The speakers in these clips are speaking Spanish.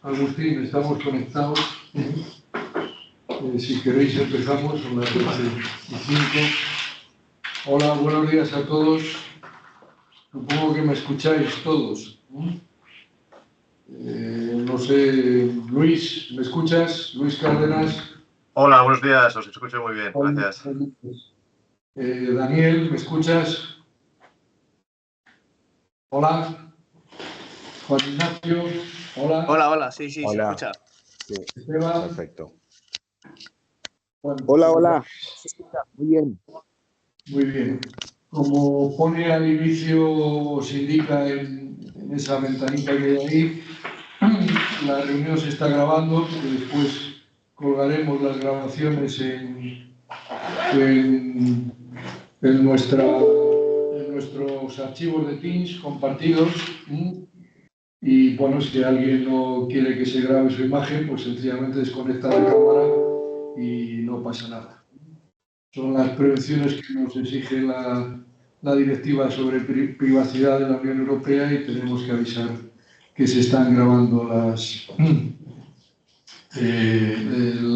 Agustín, estamos conectados. Si queréis empezamos, son las 12:05. Hola, buenos días a todos. Supongo que me escucháis todos. No sé, Luis, ¿me escuchas? Luis Cárdenas. Hola, buenos días, os escucho muy bien, gracias. Daniel, ¿me escuchas? Hola. Juan Ignacio, hola. Hola, sí, Hola. se escucha. Sí, Esteban. perfecto. Bueno, Hola. Muy bien. Muy bien. Como pone al inicio, os indica en esa ventanita que hay ahí, la reunión se está grabando, porque después colgaremos las grabaciones en nuestros archivos de Teams compartidos. Y bueno, si alguien no quiere que se grabe su imagen, pues sencillamente desconecta la cámara y no pasa nada. Son las prevenciones que nos exige la directiva sobre privacidad de la Unión Europea y tenemos que avisar que se están grabando la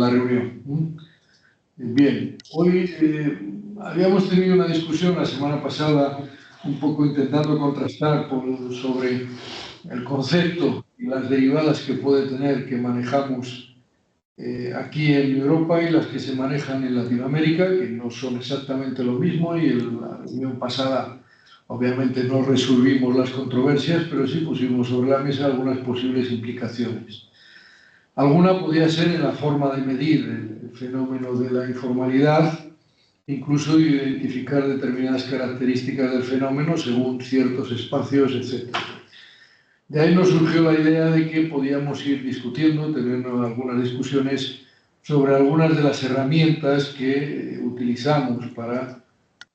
reunión. Bien, hoy habíamos tenido una discusión la semana pasada un poco intentando contrastar sobre el concepto y las derivadas que puede tener que manejamos aquí en Europa y las que se manejan en Latinoamérica, que no son exactamente lo mismo, y en la reunión pasada obviamente no resolvimos las controversias, pero sí pusimos sobre la mesa algunas posibles implicaciones. Alguna podría ser en la forma de medir el fenómeno de la informalidad, incluso identificar determinadas características del fenómeno según ciertos espacios, etc. De ahí nos surgió la idea de que podíamos ir discutiendo, teniendo algunas discusiones sobre algunas de las herramientas que utilizamos para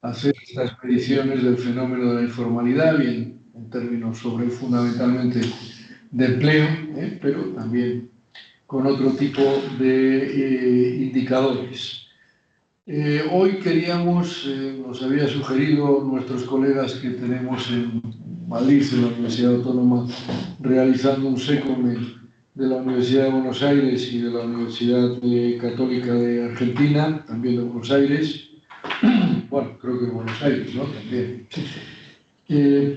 hacer estas mediciones del fenómeno de la informalidad, bien en términos sobre fundamentalmente de empleo, pero también con otro tipo de indicadores. Hoy queríamos, nos había sugerido nuestros colegas que tenemos en Madrid, en la Universidad Autónoma, realizando un SECOME de la Universidad de Buenos Aires y de la Universidad Católica de Argentina, también de Buenos Aires, bueno, creo que de Buenos Aires, ¿no? También.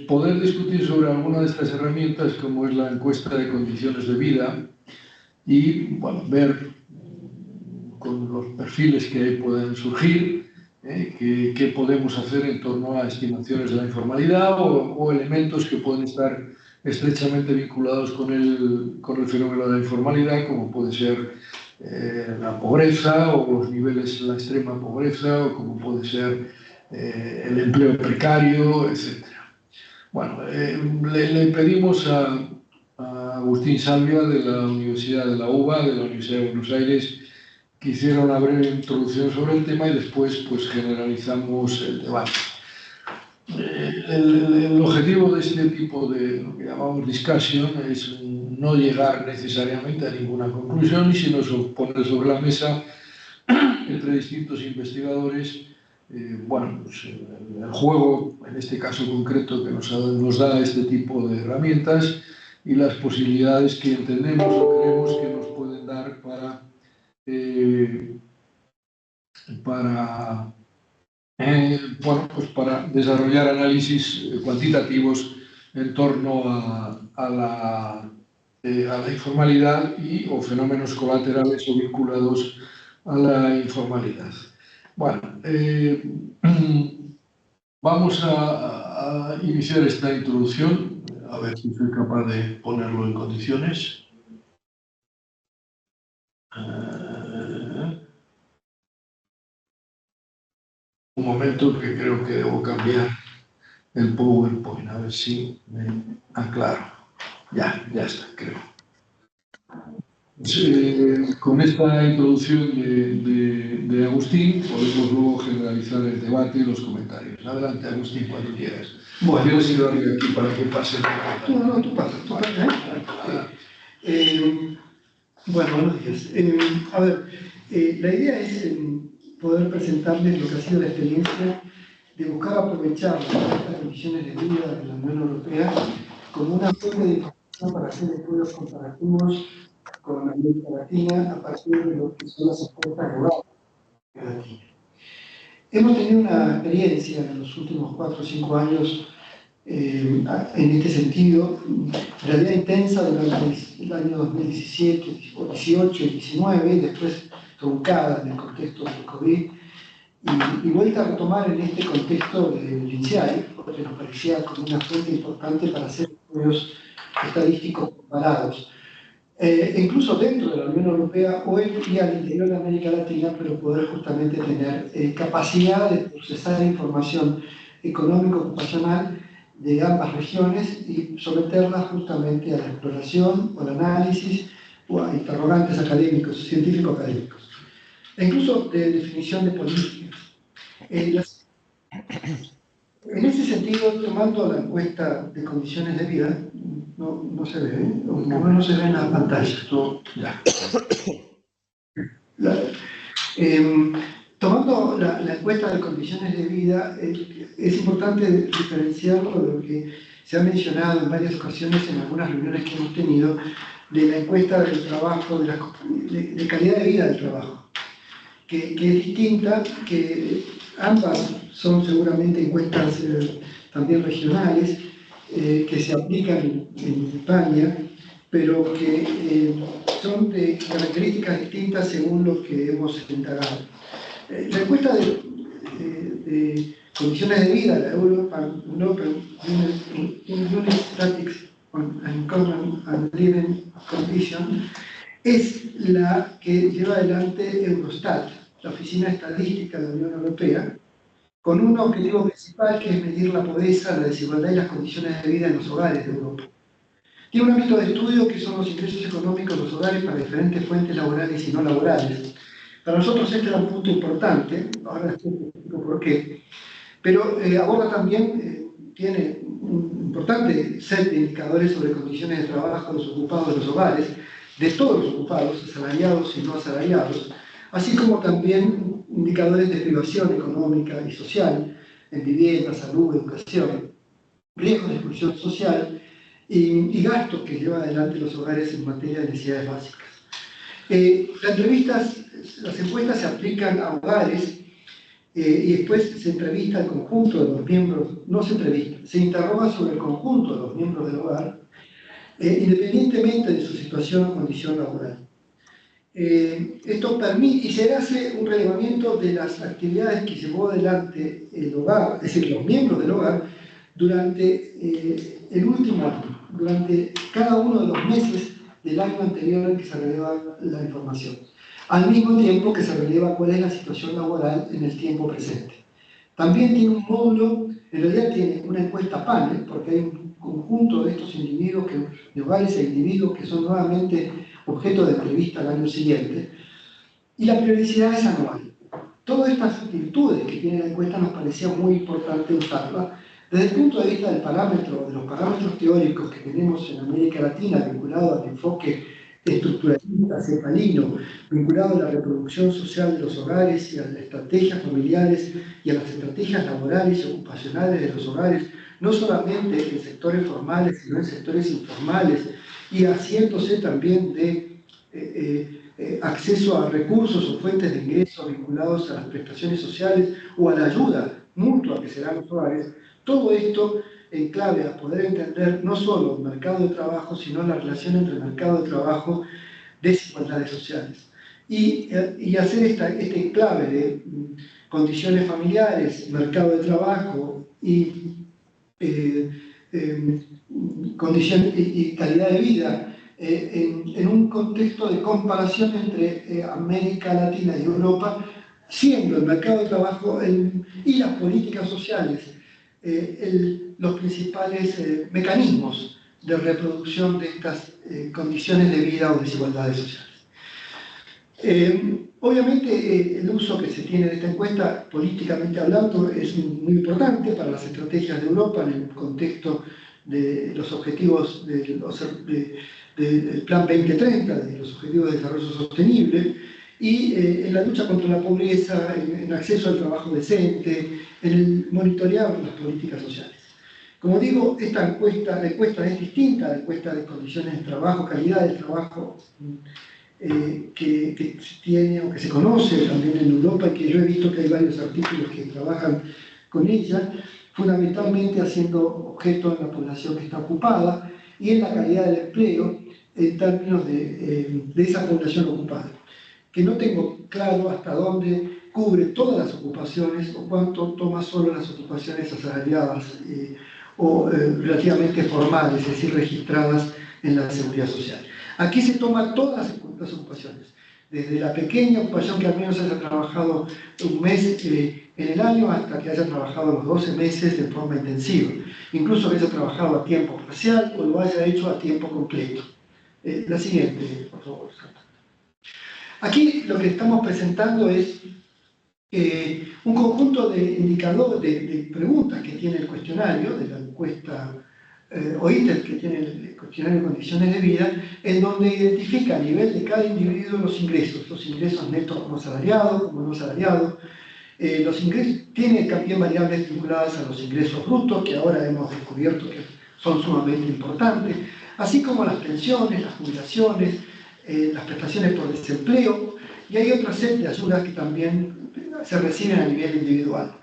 Poder discutir sobre alguna de estas herramientas, como es la encuesta de condiciones de vida, y, bueno, ver con los perfiles que pueden surgir, qué podemos hacer en torno a estimaciones de la informalidad o elementos que pueden estar estrechamente vinculados con el fenómeno de la informalidad, como puede ser la pobreza o los niveles de la extrema pobreza, o como puede ser el empleo precario, etc. Bueno, le pedimos a Agustín Salvia, de la Universidad de la UBA, de la Universidad de Buenos Aires, que hiciera una breve introducción sobre el tema y después pues generalizamos el debate. El objetivo de este tipo de lo que llamamos discussion es no llegar necesariamente a ninguna conclusión, sino poner sobre la mesa entre distintos investigadores bueno, pues el juego, en este caso concreto, que nos da este tipo de herramientas y las posibilidades que entendemos o creemos que nos pueden dar para desarrollar análisis cuantitativos en torno a la informalidad o fenómenos colaterales o vinculados a la informalidad. Bueno, vamos a iniciar esta introducción, a ver si soy capaz de ponerlo en condiciones. Un momento, que creo que debo cambiar el PowerPoint, a ver si me aclaro. Ya está, creo. Con esta introducción de Agustín podemos luego generalizar el debate y los comentarios. Adelante, Agustín, cuando quieras. Bueno, tienes que darle aquí para que pase. No, tú pasa. Bueno, buenos días. A ver, la idea es poder presentarles lo que ha sido la experiencia de buscar aprovechar las condiciones de vida de la Unión Europea como una fuente de información para hacer estudios comparativos con América Latina a partir de lo que son las encuestas globales de América Latina. Hemos tenido una experiencia en los últimos 4 o 5 años en este sentido, en realidad intensa durante el año 2017, 2018 y 2019, y después truncada en el contexto del COVID, y vuelta a retomar en este contexto del INSEAD, porque nos parecía como una fuente importante para hacer estudios estadísticos comparados, incluso dentro de la Unión Europea o y al interior de América Latina, pero poder justamente tener capacidad de procesar información económico-ocupacional de ambas regiones y someterlas justamente a la exploración o al análisis o a interrogantes académicos, científico-académicos, e incluso de definición de políticas. En ese sentido, tomando la encuesta de condiciones de vida, no se ve, no se ve en la pantalla. Tomando la encuesta de condiciones de vida, es importante diferenciarlo de lo que se ha mencionado en varias ocasiones en algunas reuniones que hemos tenido, de la encuesta del trabajo, de calidad de vida del trabajo, que es distinta, que ambas son seguramente encuestas también regionales, que se aplican en España, pero que son de características distintas según lo que hemos indagado. La encuesta de condiciones de vida, la European Union Statistics on Common and Living Conditions, es la que lleva adelante Eurostat, la Oficina Estadística de la Unión Europea, con un objetivo principal que es medir la pobreza, la desigualdad y las condiciones de vida en los hogares de Europa. Tiene un ámbito de estudio que son los ingresos económicos de los hogares para diferentes fuentes laborales y no laborales. Para nosotros este era un punto importante, ahora explico por qué, pero aborda también, tiene un importante set de indicadores sobre condiciones de trabajo de los ocupados de los hogares, de todos los ocupados, asalariados y no asalariados, así como también indicadores de privación económica y social, en vivienda, salud, educación, riesgos de exclusión social y gastos que llevan adelante los hogares en materia de necesidades básicas. Las encuestas se aplican a hogares y después se entrevista al conjunto de los miembros, no se entrevista, se interroga sobre el conjunto de los miembros del hogar, independientemente de su situación o condición laboral. Esto permite, y se hace un relevamiento de las actividades que llevó adelante el hogar, es decir, los miembros del hogar, durante el último año, durante cada uno de los meses del año anterior en que se releva la información, al mismo tiempo que se releva cuál es la situación laboral en el tiempo presente. También tiene un módulo, en realidad tiene una encuesta panel, porque hay un conjunto de estos individuos, de hogares e individuos que son nuevamente objeto de entrevista al año siguiente, y la periodicidad es anual. Todas estas virtudes que tiene la encuesta nos parecía muy importante usarla desde el punto de vista del parámetro, de los parámetros teóricos que tenemos en América Latina, vinculado al enfoque estructuralista, cepalino, vinculado a la reproducción social de los hogares y a las estrategias familiares y a las estrategias laborales y ocupacionales de los hogares, no solamente en sectores formales, sino en sectores informales, y haciéndose también de acceso a recursos o fuentes de ingresos vinculados a las prestaciones sociales o a la ayuda mutua que se dan los hogares. Todo esto en clave a poder entender no solo el mercado de trabajo, sino la relación entre el mercado de trabajo, desigualdades sociales. Y hacer este enclave de condiciones familiares, mercado de trabajo y condiciones y calidad de vida en un contexto de comparación entre América Latina y Europa, siendo el mercado de trabajo y las políticas sociales los principales mecanismos de reproducción de estas condiciones de vida o desigualdades sociales. Obviamente el uso que se tiene de esta encuesta, políticamente hablando, es muy importante para las estrategias de Europa en el contexto de los objetivos del Plan 2030, de los Objetivos de Desarrollo Sostenible, y en la lucha contra la pobreza, en acceso al trabajo decente, en el monitorear las políticas sociales. Como digo, esta encuesta, la encuesta es distinta, la encuesta de condiciones de trabajo, calidad del trabajo, que se tiene o que se conoce también en Europa, y que yo he visto que hay varios artículos que trabajan con ella, fundamentalmente haciendo objeto en la población que está ocupada y en la calidad del empleo en términos de esa población ocupada, que no tengo claro hasta dónde cubre todas las ocupaciones o cuánto toma solo las ocupaciones asalariadas o relativamente formales, es decir, registradas en la Seguridad Social. Aquí se toma todas las ocupaciones, desde la pequeña ocupación que al menos haya trabajado un mes en el año hasta que haya trabajado los 12 meses de forma intensiva, incluso que haya trabajado a tiempo parcial o lo haya hecho a tiempo completo. La siguiente, por favor. Aquí lo que estamos presentando es un conjunto de indicadores, de preguntas que tiene el cuestionario, de la encuesta o ítem que tiene el cuestionario de condiciones de vida, en donde identifica a nivel de cada individuo los ingresos netos como asalariados, como no asalariados. Los ingresos tiene también variables vinculadas a los ingresos brutos, que ahora hemos descubierto que son sumamente importantes, así como las pensiones, las jubilaciones, las prestaciones por desempleo, y hay otra serie de ayudas que también se reciben a nivel individual.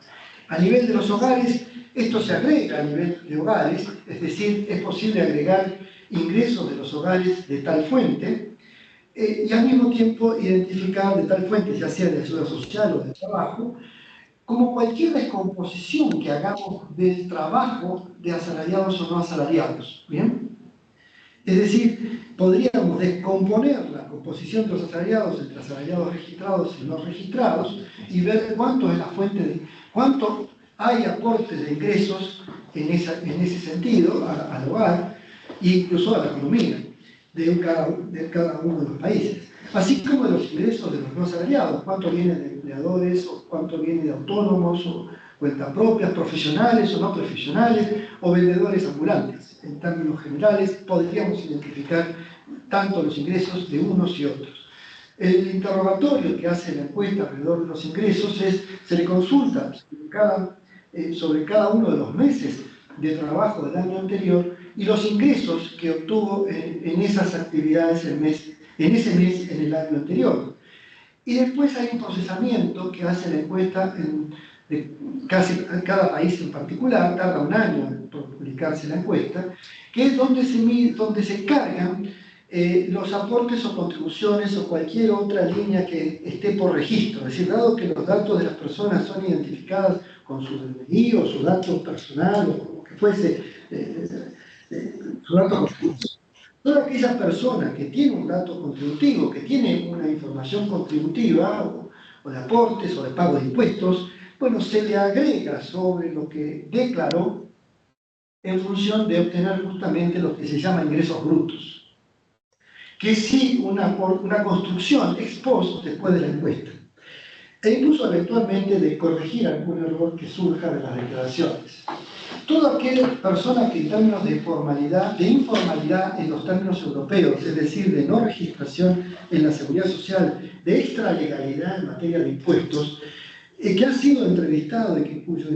A nivel de los hogares, esto se agrega a nivel de hogares, es decir, es posible agregar ingresos de los hogares de tal fuente y al mismo tiempo identificar de tal fuente, ya sea de ayuda social o de trabajo, como cualquier descomposición que hagamos del trabajo de asalariados o no asalariados. ¿Bien? Es decir, podríamos descomponer la composición de los asalariados entre asalariados registrados y no registrados y ver cuánto es la fuente de, cuánto hay aportes de ingresos en ese sentido al hogar e incluso a la economía de cada uno de los países. Así como de los ingresos de los no asalariados, cuánto viene de empleadores o cuánto viene de autónomos o cuentas propias, profesionales o no profesionales, o vendedores ambulantes. En términos generales, podríamos identificar tanto los ingresos de unos y otros. El interrogatorio que hace la encuesta alrededor de los ingresos se le consulta sobre cada uno de los meses de trabajo del año anterior y los ingresos que obtuvo en esas actividades en ese mes en el año anterior. Y después hay un procesamiento que hace la encuesta de cada país en particular, tarda un año por publicarse la encuesta, que es donde se cargan los aportes o contribuciones o cualquier otra línea que esté por registro. Es decir, dado que los datos de las personas son identificadas con su DNI o su dato personal o lo que fuese, su dato contributivo. Toda aquella persona que tiene un dato contributivo, que tiene una información contributiva o de aportes o de pago de impuestos, bueno, se le agrega sobre lo que declaró en función de obtener justamente lo que se llama ingresos brutos, que es sí una construcción ex post después de la encuesta, e incluso eventualmente de corregir algún error que surja de las declaraciones. Toda aquella persona que en términos de informalidad en los términos europeos, es decir, de no registración en la Seguridad Social, de extralegalidad en materia de impuestos, que ha sido entrevistado y cuyo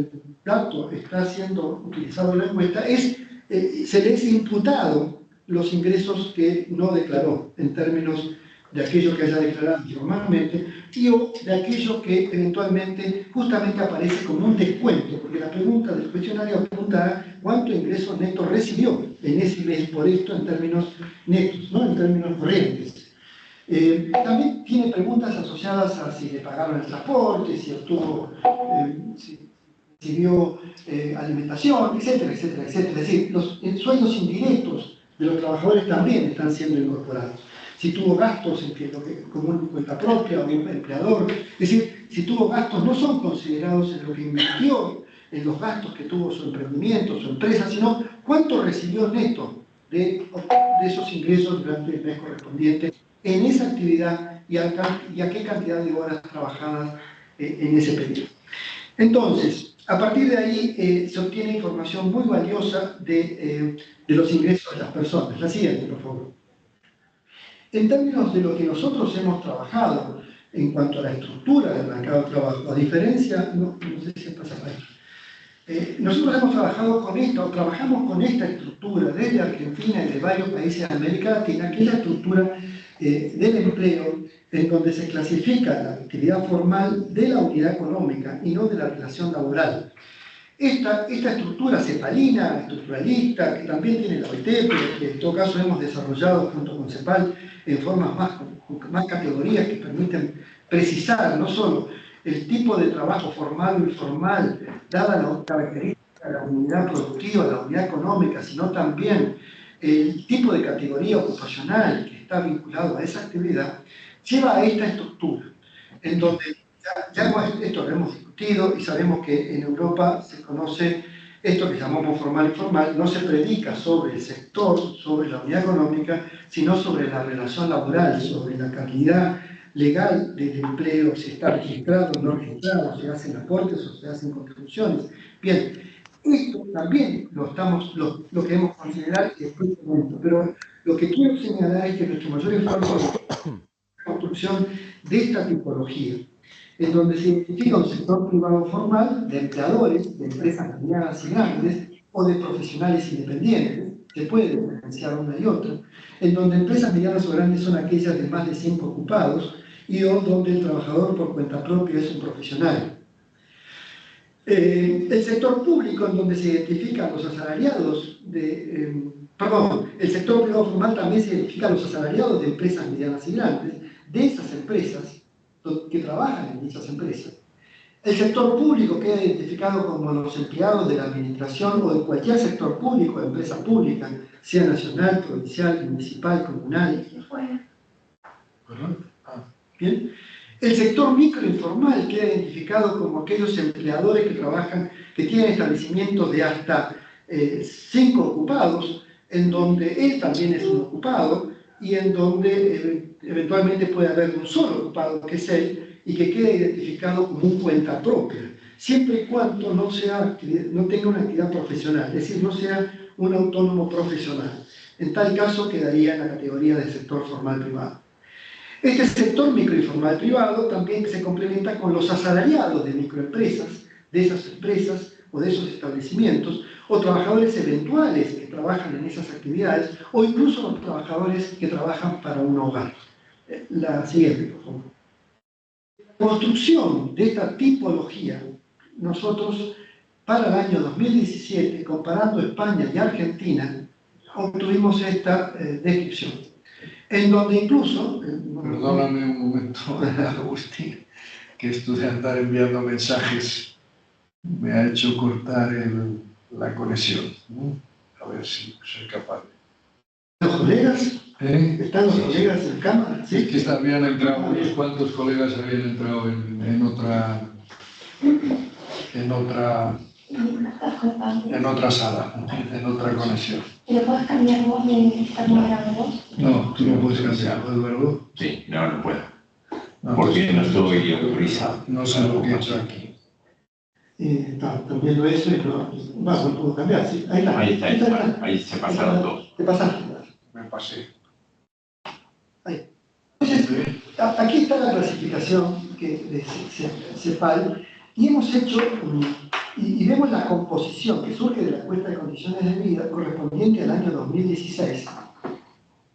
dato está siendo utilizado en la encuesta, se le es imputado los ingresos que no declaró en términos de aquello que haya declarado informalmente y o de aquello que eventualmente justamente aparece como un descuento, porque la pregunta del cuestionario apunta a cuánto ingreso neto recibió en ese mes por esto en términos netos, no en términos corrientes. También tiene preguntas asociadas a si le pagaron el transporte, si obtuvo, si recibió alimentación, etcétera, etcétera, etcétera. Es decir, los sueldos indirectos de los trabajadores también están siendo incorporados. Si tuvo gastos como una cuenta propia o un empleador, es decir, si tuvo gastos no son considerados en lo que invirtió, en los gastos que tuvo su emprendimiento, su empresa, sino cuánto recibió neto de esos ingresos durante el mes correspondiente en esa actividad y a qué cantidad de horas trabajadas en ese periodo. Entonces, a partir de ahí se obtiene información muy valiosa de los ingresos de las personas. La siguiente, por favor. En términos de lo que nosotros hemos trabajado en cuanto a la estructura del mercado de trabajo, a diferencia, no sé si pasa para ahí. Nosotros hemos trabajado con esto, trabajamos con esta estructura desde Argentina y de varios países de América Latina, que es la estructura del empleo, en donde se clasifica la actividad formal de la unidad económica y no de la relación laboral. Esta estructura cepalina, estructuralista, que también tiene la OIT, pero que en todo caso hemos desarrollado junto con CEPAL en formas más categorías que permiten precisar no solo el tipo de trabajo formal o informal, dada la característica de la unidad productiva, la unidad económica, sino también el tipo de categoría ocupacional que está vinculado a esa actividad, lleva a esta estructura, en donde esto lo hemos discutido y sabemos que en Europa se conoce esto que llamamos formal y informal, no se predica sobre el sector, sobre la unidad económica, sino sobre la relación laboral, sobre la calidad legal del empleo, si está registrado o no registrado, si hacen aportes o se hacen contribuciones. Bien, esto también lo queremos considerar y después comento, pero lo que quiero señalar es que nuestro mayor esfuerzo es la construcción de esta tipología, en donde se identifica un sector privado formal de empleadores, de empresas medianas y grandes, o de profesionales independientes, se puede diferenciar una y otra, en donde empresas medianas o grandes son aquellas de más de 100 ocupados y donde el trabajador por cuenta propia es un profesional. El sector público, en donde se identifican los asalariados el sector privado formal también se identifica los asalariados de empresas medianas y grandes, de esas empresas que trabajan en dichas empresas. El sector público queda identificado como los empleados de la administración o de cualquier sector público, de empresa pública, sea nacional, provincial, municipal, comunal. Bien. El sector microinformal queda identificado como aquellos empleadores que trabajan, que tienen establecimientos de hasta 5 ocupados, en donde él también es un ocupado y en donde eventualmente puede haber un solo ocupado, que es él, y que queda identificado como un cuenta propia, siempre y cuando no tenga una actividad profesional, es decir, no sea un autónomo profesional. En tal caso quedaría en la categoría del sector formal privado. Este sector microinformal privado también se complementa con los asalariados de microempresas, de esas empresas o de esos establecimientos, o trabajadores eventuales que trabajan en esas actividades, o incluso los trabajadores que trabajan para un hogar. La siguiente, por favor. La construcción de esta tipología, nosotros para el año 2017, comparando España y Argentina, obtuvimos esta descripción, en donde incluso... Perdóname un momento, Agustín, que esto de andar enviando mensajes me ha hecho cortar la conexión. A ver si soy capaz. ¿Los colegas? ¿Están los colegas en cámara? Sí, es que habían entrado, unos cuantos colegas habían entrado en otra sala, en otra conexión. ¿Le puedes cambiar voz de estar moderando? No, tú no puedes cambiar, Eduardo. Sí, no puedo. No, porque no estoy autorizado. No sé lo que he hecho aquí. Están viendo eso y no puedo cambiar. Sí, ahí está. Ahí se pasaron dos. Te pasaste. Me pasé. Ahí. Entonces, aquí está la clasificación de CEPAL y hemos hecho, y vemos la composición que surge de la encuesta de condiciones de vida correspondiente al año 2016,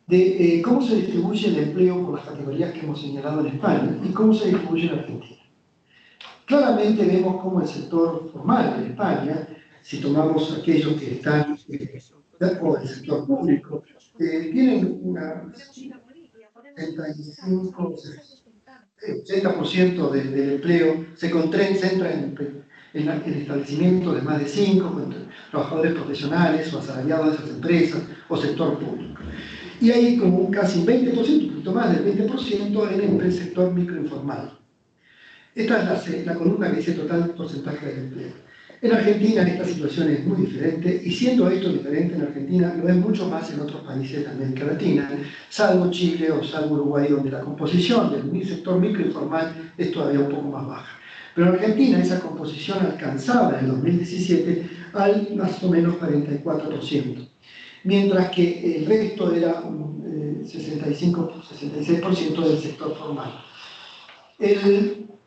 de cómo se distribuye el empleo por las categorías que hemos señalado en España y cómo se distribuye en Argentina. Claramente vemos cómo el sector formal en España, si tomamos aquellos que están, o el sector público, tienen una 80% del empleo se concentra en el establecimiento de más de 5, trabajadores profesionales o asalariados de esas empresas o sector público. Y hay como un casi un 20%, un poquito más del 20% en el sector microinformal. Esta es la columna que dice total porcentaje del empleo. En Argentina esta situación es muy diferente, y siendo esto diferente en Argentina, lo es mucho más en otros países de América Latina, salvo Chile o salvo Uruguay, donde la composición del sector microinformal es todavía un poco más baja. Pero en Argentina esa composición alcanzaba en el 2017 al más o menos 44%, mientras que el resto era un 65-66% del sector formal.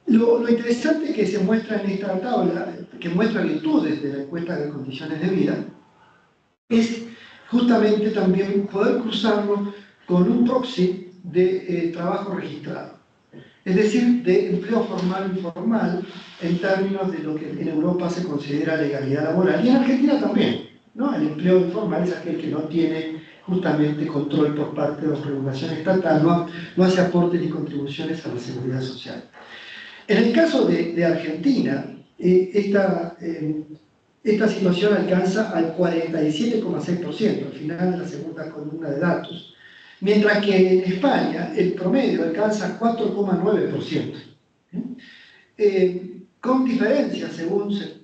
Lo interesante que se muestra en esta tabla, que muestra virtudes de la encuesta de condiciones de vida, es justamente también poder cruzarlo con un proxy de trabajo registrado. Es decir, de empleo formal e informal en términos de lo que en Europa se considera legalidad laboral y en Argentina también, ¿no? El empleo informal es aquel que no tiene justamente control por parte de la regulación estatal, no hace aportes ni contribuciones a la seguridad social. En el caso de Argentina, esta situación alcanza al 47,6% al final de la segunda columna de datos, mientras que en España el promedio alcanza 4,9%, con diferencia según se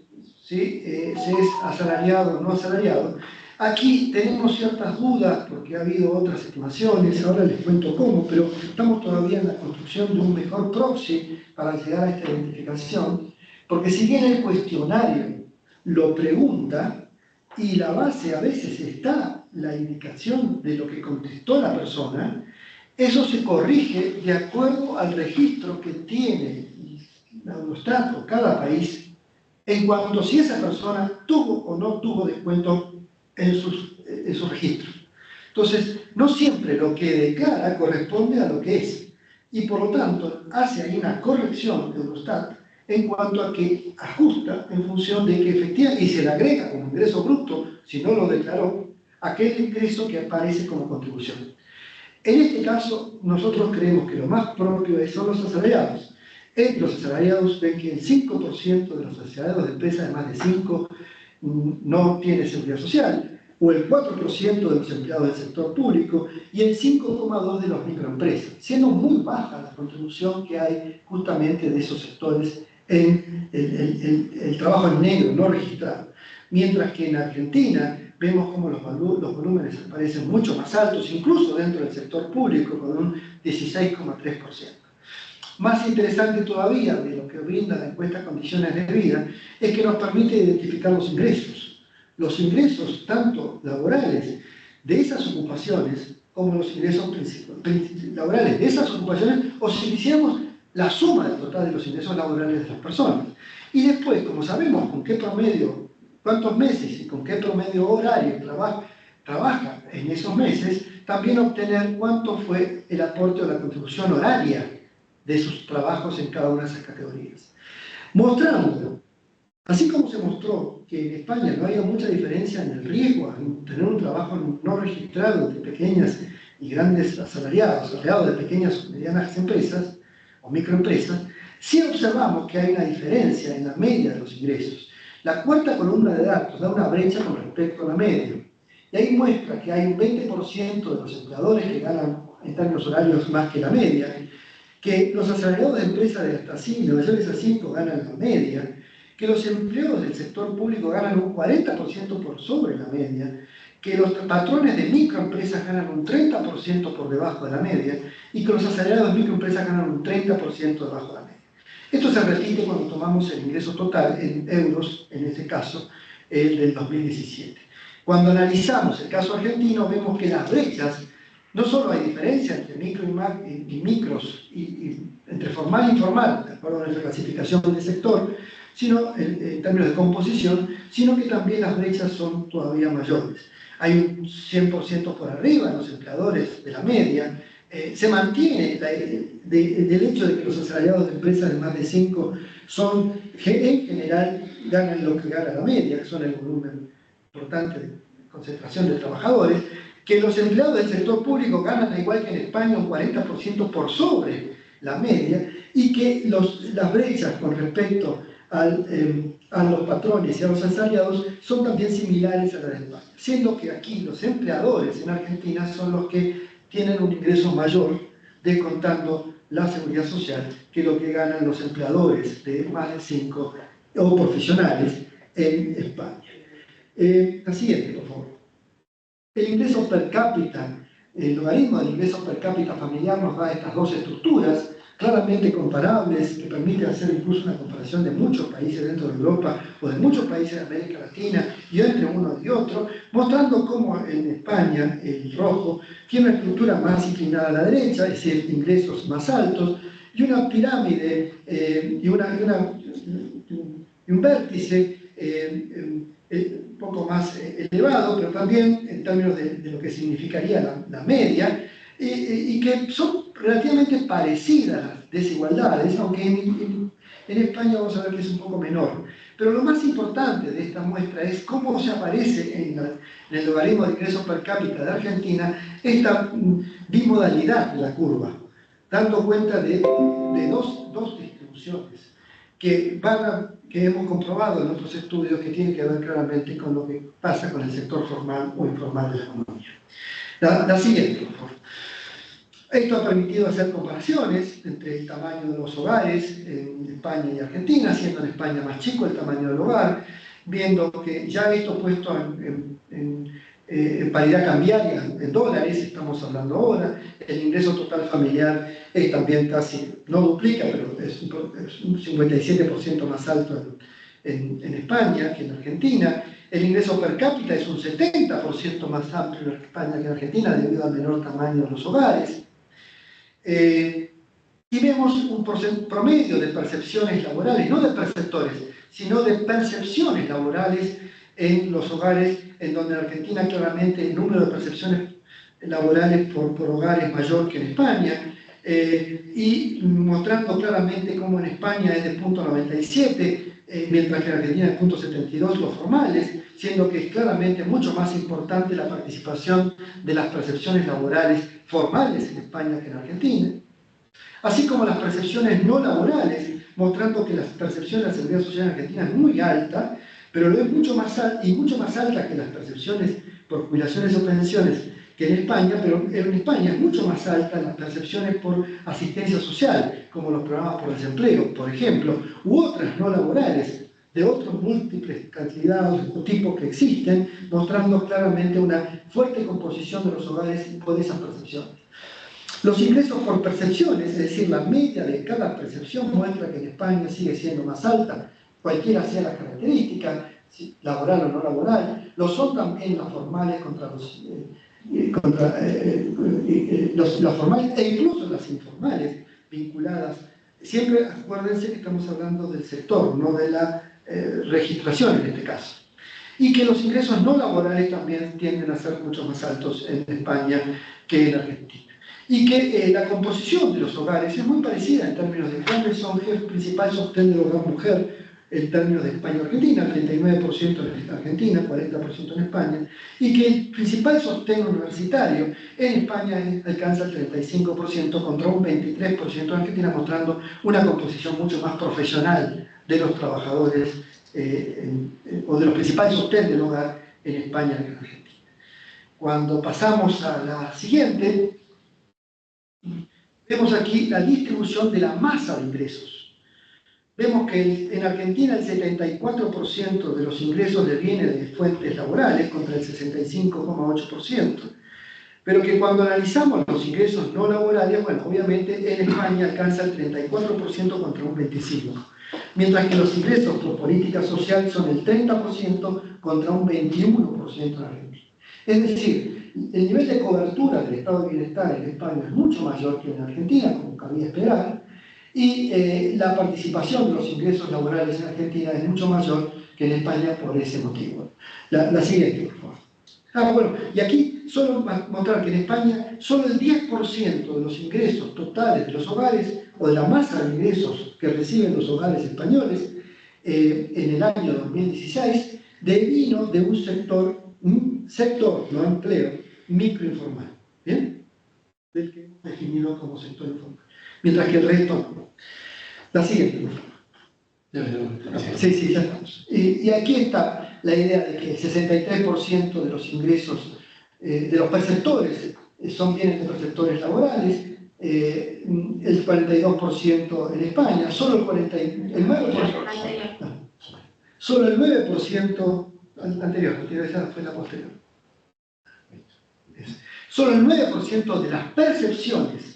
es asalariado o no asalariado. Aquí tenemos ciertas dudas porque ha habido otras estimaciones, ahora les cuento cómo, pero estamos todavía en la construcción de un mejor proxy para llegar a esta identificación, porque si bien el cuestionario lo pregunta y la base a veces está la indicación de lo que contestó la persona, eso se corrige de acuerdo al registro que tiene Eurostat o cada país en cuanto a si esa persona tuvo o no tuvo descuento en sus registros. Entonces, no siempre lo que declara corresponde a lo que es. Y por lo tanto, hace ahí una corrección de Eurostat en cuanto a que ajusta en función de que efectivamente, y se le agrega como ingreso bruto, si no lo declaró, aquel ingreso que aparece como contribución. En este caso, nosotros creemos que lo más propio son los asalariados. Los asalariados ven que el 5% de los asalariados de empresas de más de 5 no tiene seguridad social, o el 4% de los empleados del sector público y el 5,2% de las microempresas, siendo muy baja la contribución que hay justamente de esos sectores en el trabajo en negro, no registrado. Mientras que en Argentina vemos como los volúmenes aparecen mucho más altos, incluso dentro del sector público, con un 16,3%. Más interesante todavía de lo que brinda la encuesta Condiciones de Vida es que nos permite identificar los ingresos. Los ingresos tanto laborales de esas ocupaciones como los ingresos laborales de esas ocupaciones, o si hiciéramos la suma del total de los ingresos laborales de las personas. Y después, como sabemos con qué promedio, cuántos meses y con qué promedio horario trabaja en esos meses, también obtener cuánto fue el aporte o la contribución horaria de sus trabajos en cada una de esas categorías. Mostrando, así como se mostró que en España no había mucha diferencia en el riesgo en tener un trabajo no registrado de pequeñas y grandes asalariados de pequeñas o medianas empresas o microempresas, sí observamos que hay una diferencia en la media de los ingresos. La cuarta columna de datos da una brecha con respecto a la media, y ahí muestra que hay un 20% de los empleadores que ganan en términos horarios más que la media, que los asalariados de empresas de hasta 5, mayores a 5 ganan la media, que los empleados del sector público ganan un 40% por sobre la media, que los patrones de microempresas ganan un 30% por debajo de la media y que los asalariados de microempresas ganan un 30% debajo de la media. Esto se repite cuando tomamos el ingreso total en euros, en este caso, el del 2017. Cuando analizamos el caso argentino, vemos que las brechas, no solo hay diferencia entre micro y micros, y entre formal e informal, de acuerdo a nuestra clasificación de sector, sino en términos de composición, sino que también las brechas son todavía mayores. Hay un 100% por arriba en los empleadores de la media. Se mantiene del hecho de que los asalariados de empresas de más de 5 son, en general, ganan lo que gana la media, que son el volumen importante de concentración de trabajadores, que los empleados del sector público ganan, igual que en España, un 40% por sobre la media, y que las brechas con respecto a los patrones y a los asalariados son también similares a las de España, siendo que aquí los empleadores en Argentina son los que tienen un ingreso mayor, descontando la seguridad social, que lo que ganan los empleadores de más de 5 o profesionales en España. La siguiente, por favor. El ingreso per cápita, el logaritmo del ingreso per cápita familiar nos da estas dos estructuras claramente comparables, que permite hacer incluso una comparación de muchos países dentro de Europa o de muchos países de América Latina y entre uno y otro, mostrando cómo en España el rojo tiene una estructura más inclinada a la derecha, es decir, ingresos más altos, y una pirámide y un vértice un poco más elevado, pero también en términos de lo que significaría la media, y que son relativamente parecidas las desigualdades, aunque en España vamos a ver que es un poco menor. Pero lo más importante de esta muestra es cómo se aparece en el logaritmo de ingresos per cápita de Argentina esta bimodalidad de la curva, dando cuenta de dos distribuciones que hemos comprobado en otros estudios que tienen que ver claramente con lo que pasa con el sector formal o informal de la economía. La siguiente, por favor. Esto ha permitido hacer comparaciones entre el tamaño de los hogares en España y Argentina, siendo en España más chico el tamaño del hogar, viendo que ya esto puesto en paridad cambiaria, en dólares, estamos hablando ahora, el ingreso total familiar es también casi, no duplica, pero es un 57% más alto en España que en Argentina. El ingreso per cápita es un 70% más amplio en España que en Argentina debido al menor tamaño de los hogares. Y vemos un promedio de percepciones laborales, no de perceptores, sino de percepciones laborales en los hogares, en donde en Argentina claramente el número de percepciones laborales por hogar es mayor que en España, y mostrando claramente cómo en España es de 0.97, mientras que en Argentina es 0.72 los formales, siendo que es claramente mucho más importante la participación de las percepciones laborales formales en España que en Argentina, así como las percepciones no laborales, mostrando que la percepción de la seguridad social en Argentina es muy alta, pero lo es mucho más alta que las percepciones por jubilaciones o pensiones que en España, pero en España es mucho más alta las percepciones por asistencia social, como los programas por desempleo, por ejemplo, u otras no laborales, de otros múltiples cantidades o tipos que existen, mostrando claramente una fuerte composición de los hogares por esas percepciones. Los ingresos por percepciones, es decir, la media de cada percepción, muestra que en España sigue siendo más alta, cualquiera sea la característica, laboral o no laboral. Lo son también las formales contra las formales e incluso las informales vinculadas. Siempre acuérdense que estamos hablando del sector, no de la registración en este caso. Y que los ingresos no laborales también tienden a ser mucho más altos en España que en Argentina. Y que la composición de los hogares es muy parecida en términos de cuáles son el principal sostén del hogar mujer en términos de España y Argentina, 39% en Argentina, 40% en España, y que el principal sostén universitario en España alcanza el 35% contra un 23% en Argentina, mostrando una composición mucho más profesional de los trabajadores o de los principales sostén del hogar en España que en Argentina. Cuando pasamos a la siguiente, vemos aquí la distribución de la masa de ingresos. Vemos que en Argentina el 74% de los ingresos viene de fuentes laborales contra el 65,8%, pero que cuando analizamos los ingresos no laborales, bueno, obviamente en España alcanza el 34% contra un 25%, mientras que los ingresos por política social son el 30% contra un 21% en Argentina. Es decir, el nivel de cobertura del estado de bienestar en España es mucho mayor que en Argentina, como cabía esperar, y la participación de los ingresos laborales en Argentina es mucho mayor que en España por ese motivo. La siguiente, por favor. Bueno, y aquí solo mostrar que en España solo el 10% de los ingresos totales de los hogares, o de la masa de ingresos que reciben los hogares españoles en el año 2016, devino de un sector, no empleo, microinformal, ¿bien? Del que hemos definido como sector informal. Mientras que el resto no. La siguiente. Sí, ya estamos. Y aquí está la idea de que el 63% de los ingresos de los perceptores son bienes de perceptores laborales, el 42% en España, solo el 9%. Solo el 9% anterior, esa fue la posterior. Solo el 9% de las percepciones,